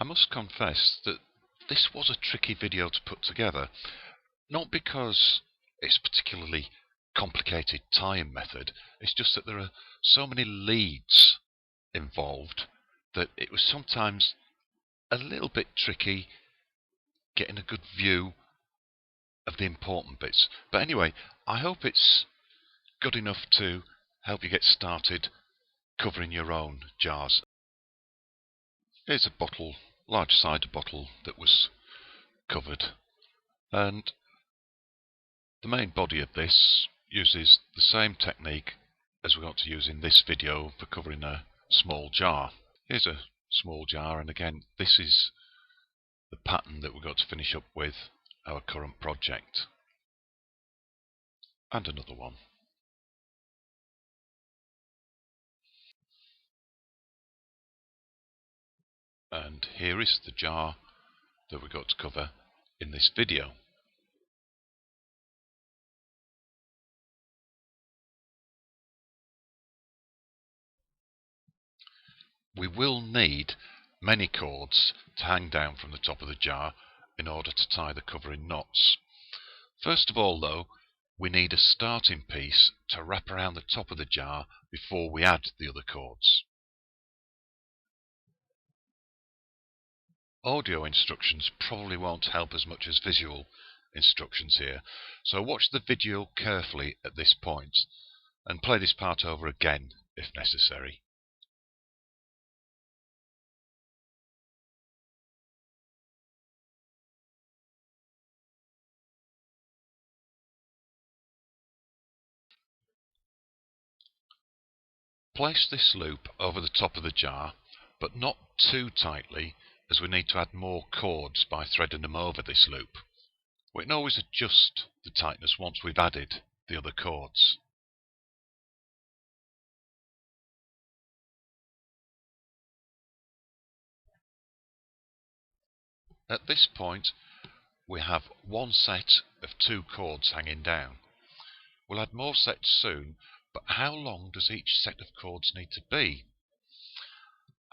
I must confess that this was a tricky video to put together, not because it's a particularly complicated tying method, it's just that there are so many leads involved that it was sometimes a little bit tricky getting a good view of the important bits. But anyway, I hope it's good enough to help you get started covering your own jars. Here's a bottle, large cider bottle that was covered, and the main body of this uses the same technique as we're going to use in this video for covering a small jar. Here's a small jar, and again this is the pattern that we're going to finish up with our current project. And another one. And here is the jar that we're going to cover in this video. We will need many cords to hang down from the top of the jar in order to tie the covering knots. First of all though, we need a starting piece to wrap around the top of the jar before we add the other cords. Audio instructions probably won't help as much as visual instructions here, so watch the video carefully at this point and play this part over again if necessary. Place this loop over the top of the jar, but not too tightly, as we need to add more cords by threading them over this loop. We can always adjust the tightness once we've added the other cords. At this point, we have one set of 2 cords hanging down. We'll add more sets soon, but how long does each set of cords need to be?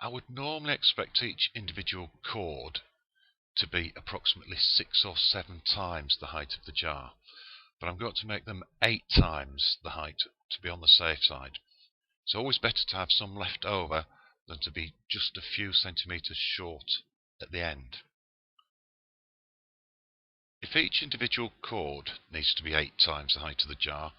I would normally expect each individual cord to be approximately 6 or 7 times the height of the jar, but I'm going to make them 8 times the height to be on the safe side. It's always better to have some left over than to be just a few centimetres short at the end. If each individual cord needs to be 8 times the height of the jar,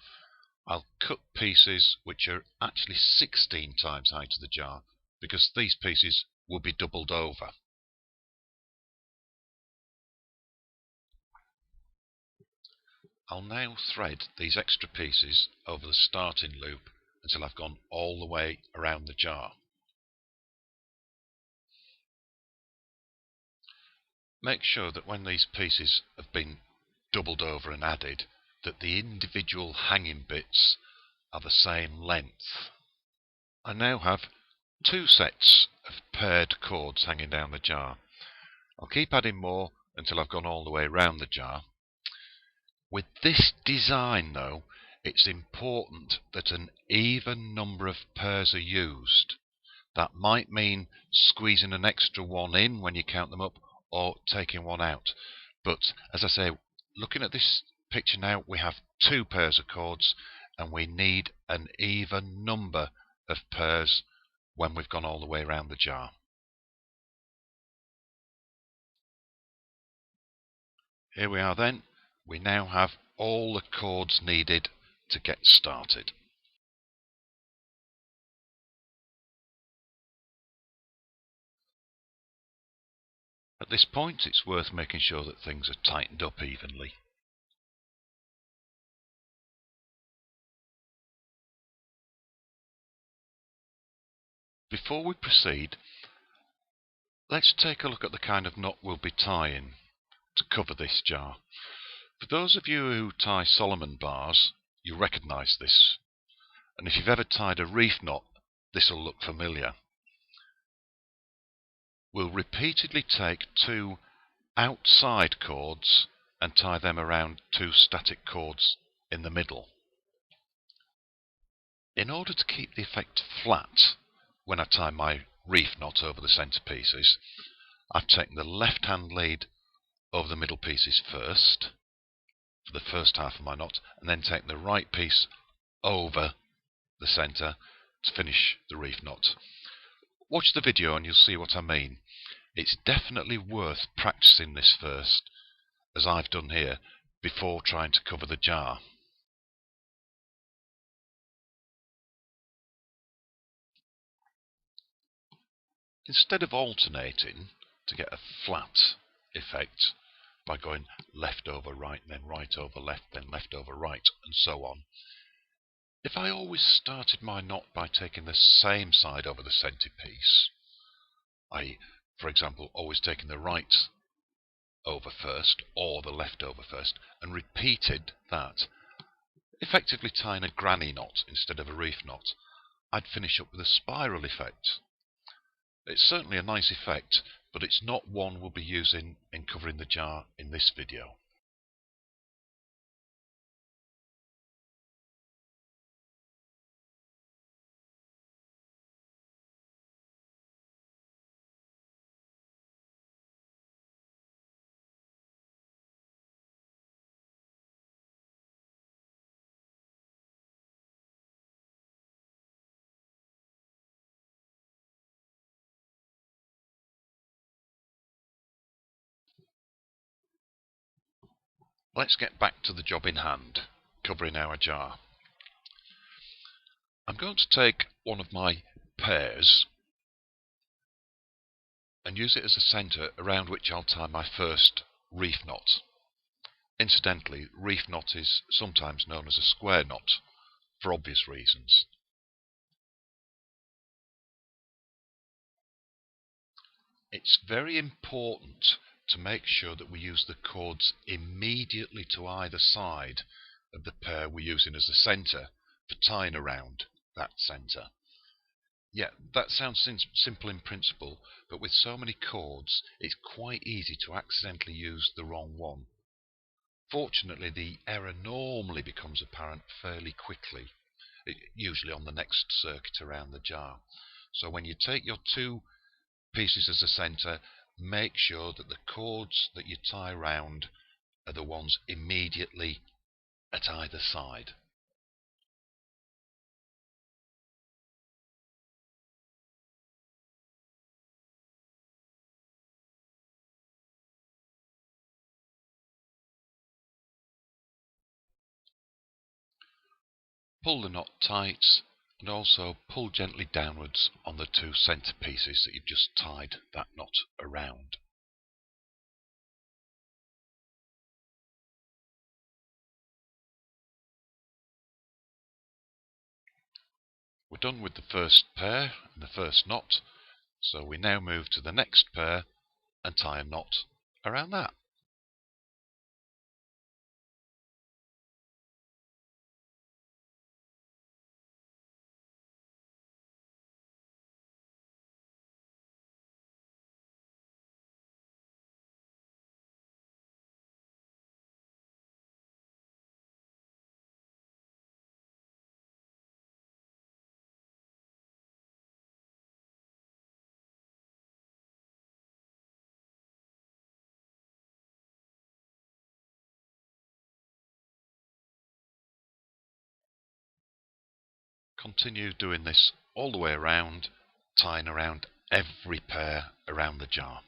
I'll cut pieces which are actually 16 times the height of the jar, because these pieces will be doubled over. I'll now thread these extra pieces over the starting loop until I've gone all the way around the jar. Make sure that when these pieces have been doubled over and added, that the individual hanging bits are the same length. I now have 2 sets of paired cords hanging down the jar. I'll keep adding more until I've gone all the way around the jar. With this design though, it's important that an even number of pairs are used. That might mean squeezing an extra one in when you count them up, or taking one out. But as I say, looking at this picture now, we have 2 pairs of cords and we need an even number of pairs when we've gone all the way around the jar. Here we are then. We now have all the cords needed to get started. At this point, it's worth making sure that things are tightened up evenly. Before we proceed, let's take a look at the kind of knot we'll be tying to cover this jar. For those of you who tie Solomon bars, you'll recognise this, and if you've ever tied a reef knot, this will look familiar. We'll repeatedly take 2 outside cords and tie them around 2 static cords in the middle. In order to keep the effect flat when I tie my reef knot over the centerpieces, I've taken the left hand lead over the middle pieces first, for the first half of my knot, and then taken the right piece over the centre to finish the reef knot. Watch the video and you'll see what I mean. It's definitely worth practicing this first, as I've done here, before trying to cover the jar. Instead of alternating to get a flat effect by going left over right, then right over left, then left over right, and so on, if I always started my knot by taking the same side over the centerpiece, i.e., for example, always taking the right over first or the left over first, and repeated that, effectively tying a granny knot instead of a reef knot, I'd finish up with a spiral effect. It's certainly a nice effect, but it's not one we'll be using in covering the jar in this video. Let's get back to the job in hand, covering our jar. I'm going to take one of my pears and use it as a centre around which I'll tie my first reef knot. Incidentally, reef knot is sometimes known as a square knot, for obvious reasons. It's very important to make sure that we use the cords immediately to either side of the pear we're using as a centre for tying around that centre. Yeah, that sounds simple in principle, but with so many cords, it's quite easy to accidentally use the wrong one. Fortunately, the error normally becomes apparent fairly quickly, usually on the next circuit around the jar. So when you take your two pieces as a centre, make sure that the cords that you tie round are the ones immediately at either side. Pull the knot tight and also pull gently downwards on the two centre pieces that you've just tied that knot around. We're done with the first pair and the first knot, so we now move to the next pair and tie a knot around that. Continue doing this all the way around, tying around every pair around the jar.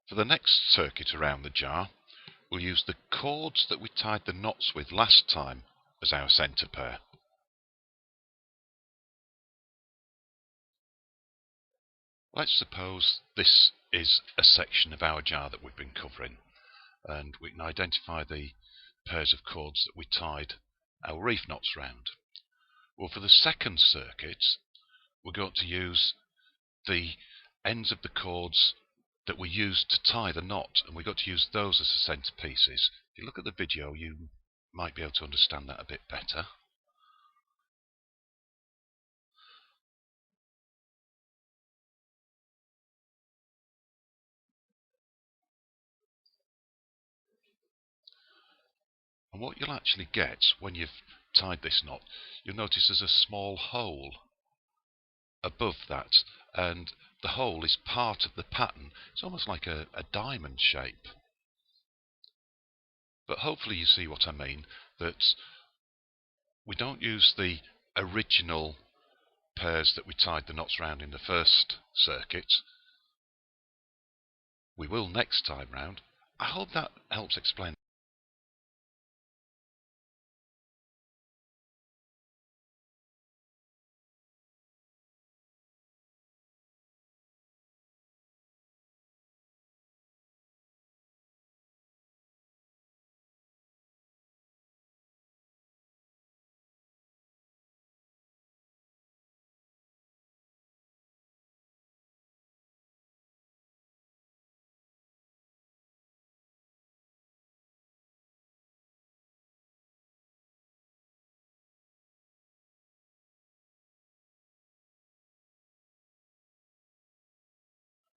For the next circuit around the jar, we'll use the cords that we tied the knots with last time as our centre pair. Let's suppose this is a section of our jar that we've been covering, and we can identify the pairs of cords that we tied our reef knots round. Well, for the second circuit, we're going to use the ends of the cords that we used to tie the knot, and we've got to use those as the centerpieces. If you look at the video, you might be able to understand that a bit better. And what you'll actually get when you've tied this knot, you'll notice there's a small hole above that, and the hole is part of the pattern. It's almost like a diamond shape. But hopefully you see what I mean, that we don't use the original pairs that we tied the knots round in the first circuit. We will next time round. I hope that helps explain.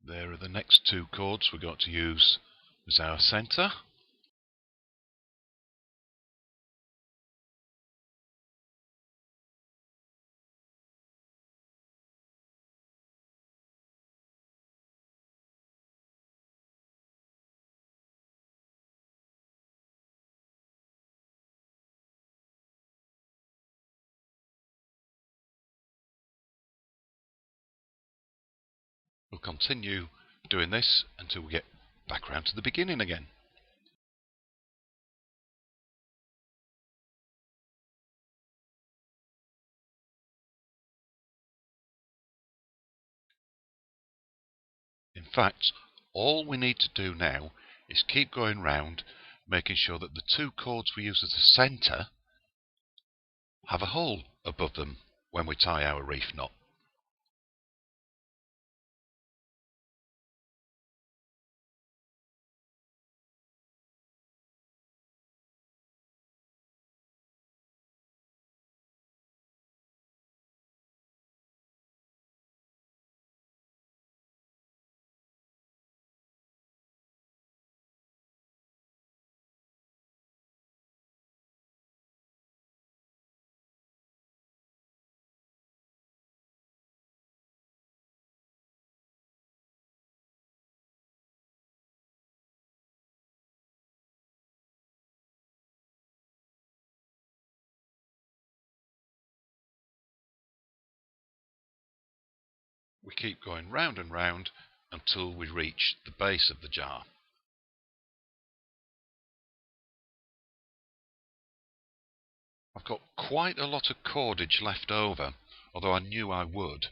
There are the next two chords we're going to use as our centre. We'll continue doing this until we get back round to the beginning again. In fact, all we need to do now is keep going round, making sure that the two chords we use as the centre have a hole above them when we tie our reef knot. We keep going round and round until we reach the base of the jar. I've got quite a lot of cordage left over, although I knew I would.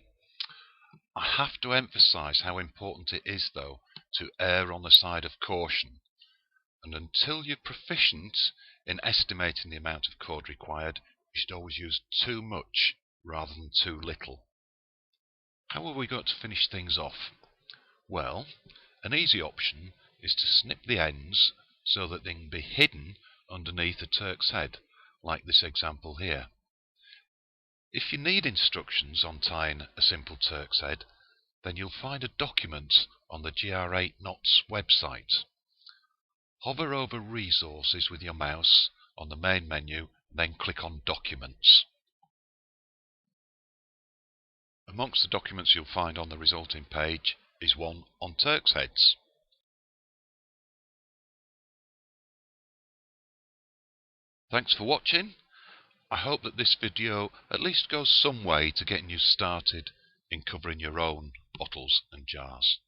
I have to emphasise how important it is, though, to err on the side of caution, and until you're proficient in estimating the amount of cord required, you should always use too much rather than too little. How are we going to finish things off? Well, an easy option is to snip the ends so that they can be hidden underneath a Turk's head, like this example here. If you need instructions on tying a simple Turk's head, then you'll find a document on the GR8 Knots website. Hover over Resources with your mouse on the main menu, then click on Documents. Amongst the documents you'll find on the resulting page is one on Turk's heads. Thanks for watching. I hope that this video at least goes some way to getting you started in covering your own bottles and jars.